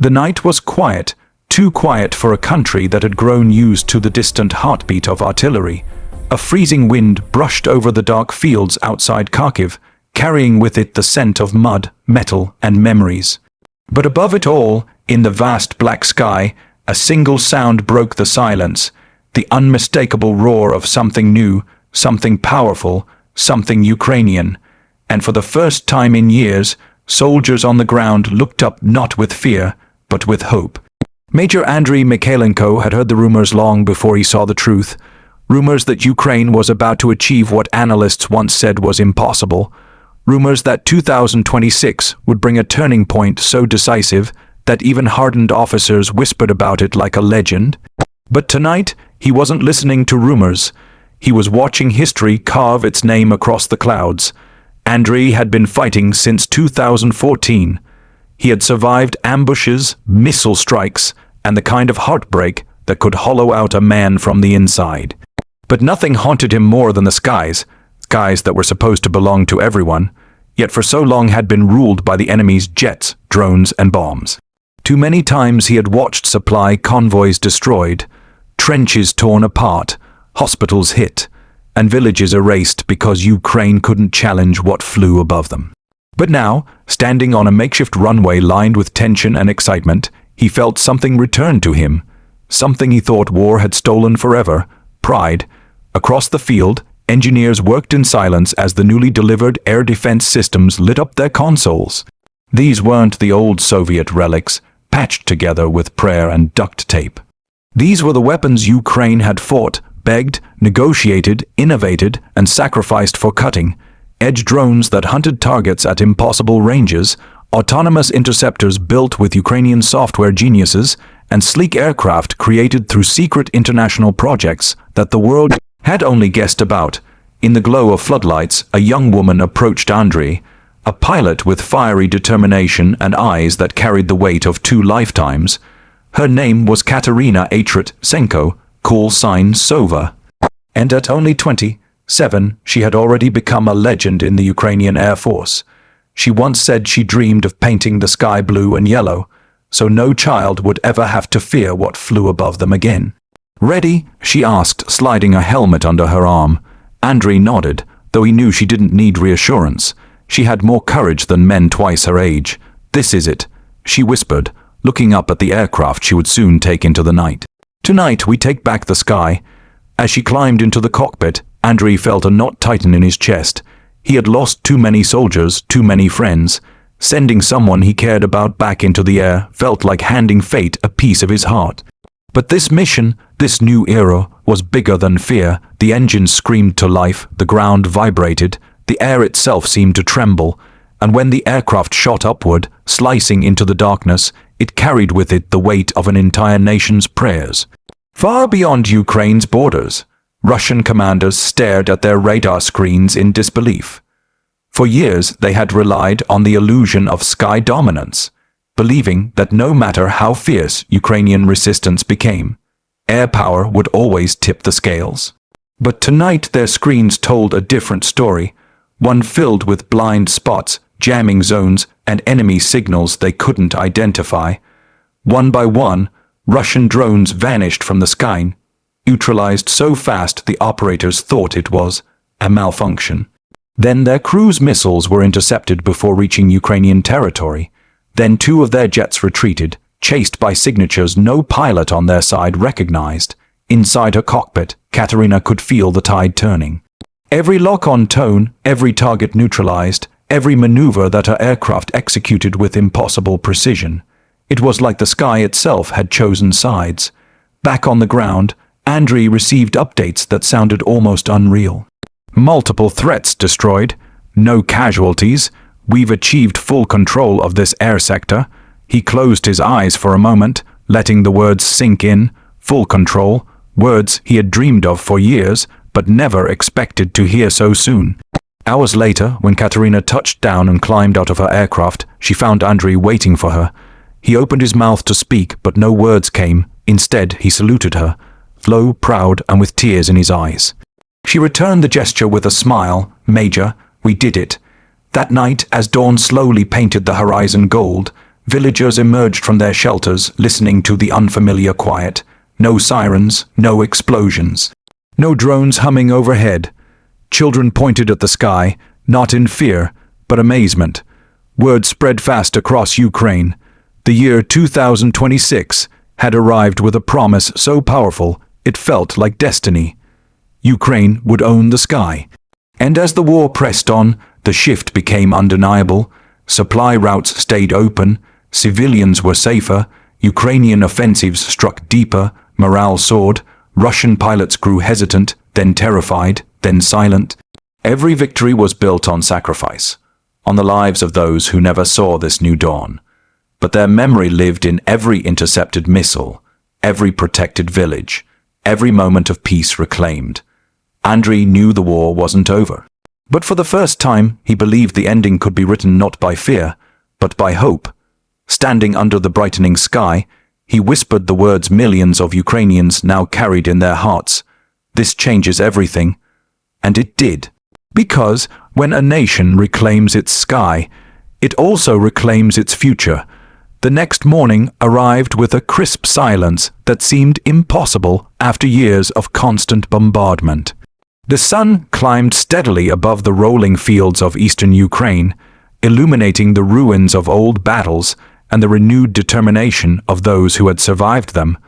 The night was quiet, too quiet for a country that had grown used to the distant heartbeat of artillery. A freezing wind brushed over the dark fields outside Kharkiv, carrying with it the scent of mud, metal, and memories. But above it all, in the vast black sky, a single sound broke the silence, the unmistakable roar of something new, something powerful, something Ukrainian. And for the first time in years, soldiers on the ground looked up not with fear, but with hope. Major Andriy Mikhailenko had heard the rumors long before he saw the truth. Rumors that Ukraine was about to achieve what analysts once said was impossible. Rumors that 2026 would bring a turning point so decisive that even hardened officers whispered about it like a legend. But tonight, he wasn't listening to rumors. He was watching history carve its name across the clouds. Andriy had been fighting since 2014. He had survived ambushes, missile strikes, and the kind of heartbreak that could hollow out a man from the inside. But nothing haunted him more than the skies that were supposed to belong to everyone, yet for so long had been ruled by the enemy's jets, drones, and bombs. Too many times he had watched supply convoys destroyed, trenches torn apart, hospitals hit, and villages erased because Ukraine couldn't challenge what flew above them. But now, standing on a makeshift runway lined with tension and excitement, he felt something return to him, something he thought war had stolen forever: pride. Across the field, engineers worked in silence as the newly delivered air defense systems lit up their consoles. These weren't the old Soviet relics, patched together with prayer and duct tape. These were the weapons Ukraine had fought, begged, negotiated, innovated, and sacrificed for cutting. Edge drones that hunted targets at impossible ranges, autonomous interceptors built with Ukrainian software geniuses, and sleek aircraft created through secret international projects that the world had only guessed about. In the glow of floodlights, a young woman approached Andriy, a pilot with fiery determination and eyes that carried the weight of 2 lifetimes. Her name was Katerina Senko, call sign Sova. And at only 27, she had already become a legend in the Ukrainian Air Force. She once said she dreamed of painting the sky blue and yellow, so no child would ever have to fear what flew above them again. "Ready?" she asked, sliding a helmet under her arm. Andriy nodded, though he knew she didn't need reassurance. She had more courage than men twice her age. "This is it," she whispered, looking up at the aircraft she would soon take into the night. "Tonight we take back the sky." As she climbed into the cockpit, Andriy felt a knot tighten in his chest. He had lost too many soldiers, too many friends. Sending someone he cared about back into the air felt like handing fate a piece of his heart. But this mission, this new era, was bigger than fear. The engines screamed to life, the ground vibrated, the air itself seemed to tremble, and when the aircraft shot upward, slicing into the darkness, it carried with it the weight of an entire nation's prayers. Far beyond Ukraine's borders, Russian commanders stared at their radar screens in disbelief. For years they had relied on the illusion of sky dominance, believing that no matter how fierce Ukrainian resistance became, air power would always tip the scales. But tonight their screens told a different story, one filled with blind spots, jamming zones, and enemy signals they couldn't identify. One by one, Russian drones vanished from the sky, neutralized so fast the operators thought it was a malfunction. Then their cruise missiles were intercepted before reaching Ukrainian territory. Then 2 of their jets retreated, chased by signatures no pilot on their side recognized. Inside her cockpit, Katerina could feel the tide turning. Every lock-on tone, every target neutralized, every maneuver that her aircraft executed with impossible precision. It was like the sky itself had chosen sides. Back on the ground, Andriy received updates that sounded almost unreal. Multiple threats destroyed, no casualties. We've achieved full control of this air sector. He closed his eyes for a moment, letting the words sink in. Full control, words he had dreamed of for years, but never expected to hear so soon. Hours later, when Katerina touched down and climbed out of her aircraft, she found Andriy waiting for her. He opened his mouth to speak, but no words came. Instead, he saluted her, low, proud, and with tears in his eyes. She returned the gesture with a smile. "Major, we did it." That night, as dawn slowly painted the horizon gold, Villagers emerged from their shelters, listening to the unfamiliar quiet. No sirens, no explosions. No drones humming overhead. Children pointed at the sky, not in fear, but amazement. Word spread fast across Ukraine. The year 2026 had arrived with a promise so powerful it felt like destiny. Ukraine would own the sky. And as the war pressed on, the shift became undeniable. Supply routes stayed open, civilians were safer, Ukrainian offensives struck deeper, morale soared, Russian pilots grew hesitant, then terrified, then silent. Every victory was built on sacrifice, on the lives of those who never saw this new dawn. But their memory lived in every intercepted missile, every protected village, every moment of peace reclaimed. Andriy knew the war wasn't over. But for the first time, he believed the ending could be written not by fear, but by hope. Standing under the brightening sky, he whispered the words millions of Ukrainians now carried in their hearts. This changes everything. And it did. Because when a nation reclaims its sky, it also reclaims its future. The next morning arrived with a crisp silence that seemed impossible after years of constant bombardment. The sun climbed steadily above the rolling fields of eastern Ukraine, illuminating the ruins of old battles and the renewed determination of those who had survived them.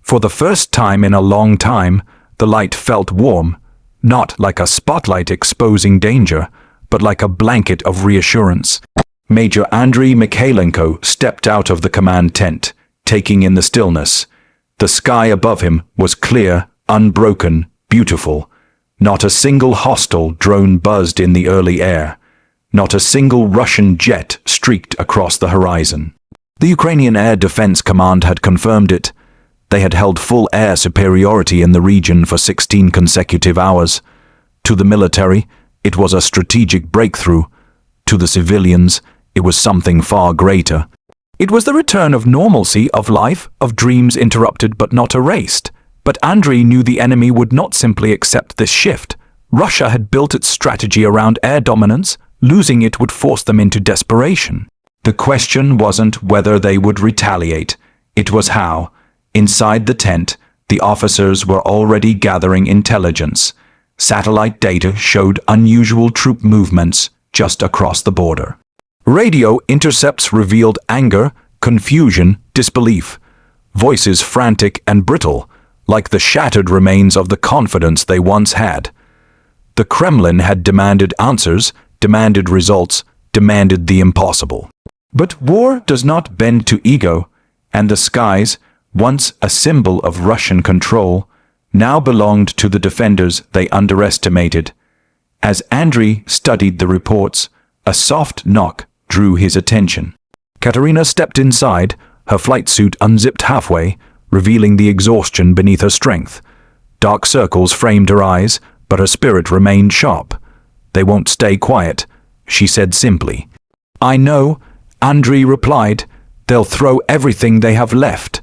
For the first time in a long time, the light felt warm, not like a spotlight exposing danger, but like a blanket of reassurance. Major Andriy Mikhailenko stepped out of the command tent, taking in the stillness. The sky above him was clear, unbroken, beautiful. Not a single hostile drone buzzed in the early air. Not a single Russian jet streaked across the horizon. The Ukrainian Air Defense Command had confirmed it. They had held full air superiority in the region for 16 consecutive hours. To the military, it was a strategic breakthrough. To the civilians, it was something far greater. It was the return of normalcy, of life, of dreams interrupted but not erased. But Andriy knew the enemy would not simply accept this shift. Russia had built its strategy around air dominance. Losing it would force them into desperation. The question wasn't whether they would retaliate. It was how. Inside the tent, the officers were already gathering intelligence. Satellite data showed unusual troop movements just across the border. Radio intercepts revealed anger, confusion, disbelief. Voices frantic and brittle, like the shattered remains of the confidence they once had. The Kremlin had demanded answers, demanded results, demanded the impossible. But war does not bend to ego, and the skies, once a symbol of Russian control, now belonged to the defenders they underestimated. As Andriy studied the reports, a soft knock drew his attention. Katerina stepped inside, her flight suit unzipped halfway, revealing the exhaustion beneath her strength. Dark circles framed her eyes, but her spirit remained sharp. "They won't stay quiet," she said simply. "I know," Andriy replied. "They'll throw everything they have left."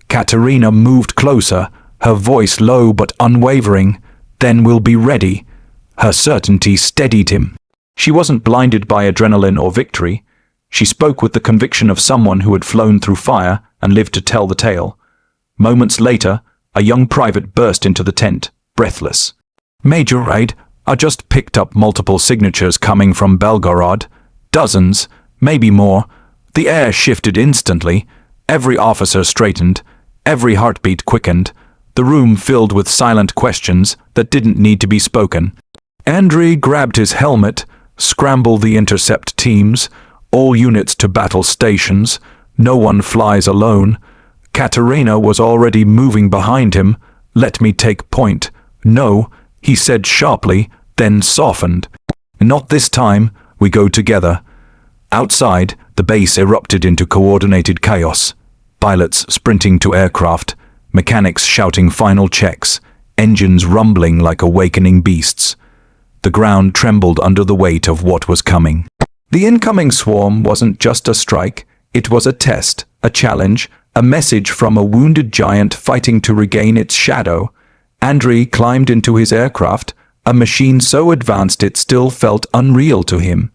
Katerina moved closer, her voice low but unwavering. "Then we'll be ready." Her certainty steadied him. She wasn't blinded by adrenaline or victory. She spoke with the conviction of someone who had flown through fire and lived to tell the tale. Moments later, a young private burst into the tent, breathless. "Major Raid, I just picked up multiple signatures coming from Belgorod. Dozens, maybe more." The air shifted instantly. Every officer straightened. Every heartbeat quickened. The room filled with silent questions that didn't need to be spoken. Andriy grabbed his helmet, scrambled the intercept teams, all units to battle stations. No one flies alone. Katerina was already moving behind him. "Let me take point." "No," he said sharply, then softened. "Not this time. We go together." Outside, the base erupted into coordinated chaos. Pilots sprinting to aircraft, mechanics shouting final checks, engines rumbling like awakening beasts. The ground trembled under the weight of what was coming. The incoming swarm wasn't just a strike, it was a test, a challenge, a message from a wounded giant fighting to regain its shadow. Andriy climbed into his aircraft, a machine so advanced it still felt unreal to him.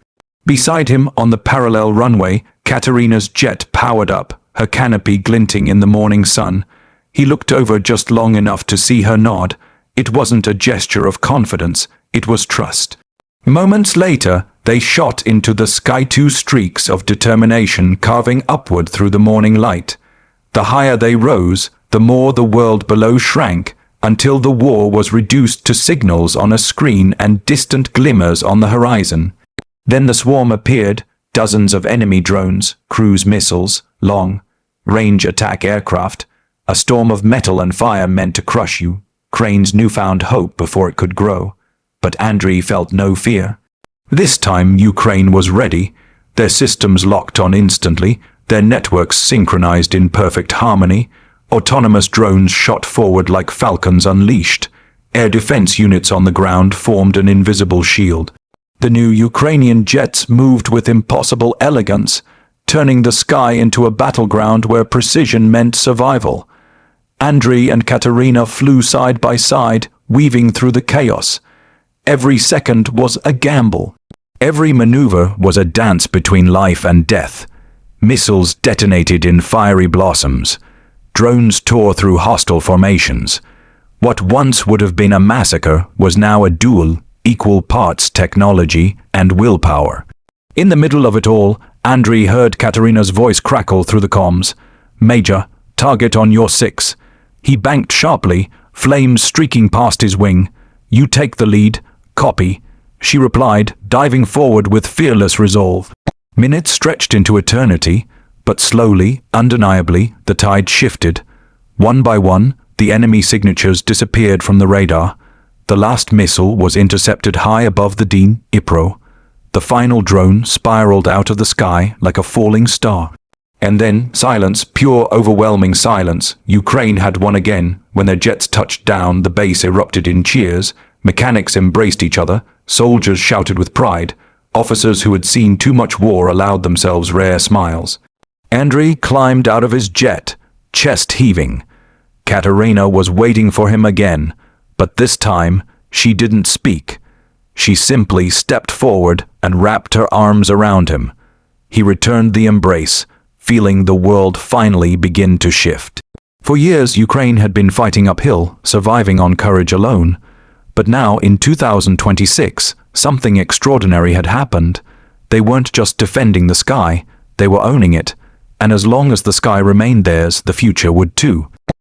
Beside him on the parallel runway, Katerina's jet powered up, her canopy glinting in the morning sun. He looked over just long enough to see her nod. It wasn't a gesture of confidence, it was trust. Moments later, they shot into the sky, two streaks of determination carving upward through the morning light. The higher they rose, the more the world below shrank, until the war was reduced to signals on a screen and distant glimmers on the horizon. Then the swarm appeared, dozens of enemy drones, cruise missiles, long-range attack aircraft, a storm of metal and fire meant to crush you, Crane's newfound hope before it could grow. But Andriy felt no fear. This time Ukraine was ready, their systems locked on instantly, their networks synchronized in perfect harmony. Autonomous drones shot forward like falcons unleashed. Air defense units on the ground formed an invisible shield. The new Ukrainian jets moved with impossible elegance, turning the sky into a battleground where precision meant survival. Andriy and Katerina flew side by side, weaving through the chaos. Every second was a gamble. Every maneuver was a dance between life and death. Missiles detonated in fiery blossoms. Drones tore through hostile formations. What once would have been a massacre was now a duel, equal parts technology and willpower. In the middle of it all, Andriy heard Katerina's voice crackle through the comms. "Major, target on your 6. He banked sharply, flames streaking past his wing. "You take the lead. Copy," she replied, diving forward with fearless resolve. Minutes stretched into eternity, but slowly, undeniably, the tide shifted. One by one, the enemy signatures disappeared from the radar. The last missile was intercepted high above the Dnipro. The final drone spiraled out of the sky like a falling star. And then silence, pure overwhelming silence. Ukraine had won again. When their jets touched down, the base erupted in cheers. Mechanics embraced each other. Soldiers shouted with pride. Officers who had seen too much war allowed themselves rare smiles. Andriy climbed out of his jet, chest heaving. Katerina was waiting for him again, but this time she didn't speak. She simply stepped forward and wrapped her arms around him. He returned the embrace, feeling the world finally begin to shift. For years, Ukraine had been fighting uphill, surviving on courage alone. But now, in 2026, something extraordinary had happened. They weren't just defending the sky, they were owning it. And as long as the sky remained theirs, the future would too.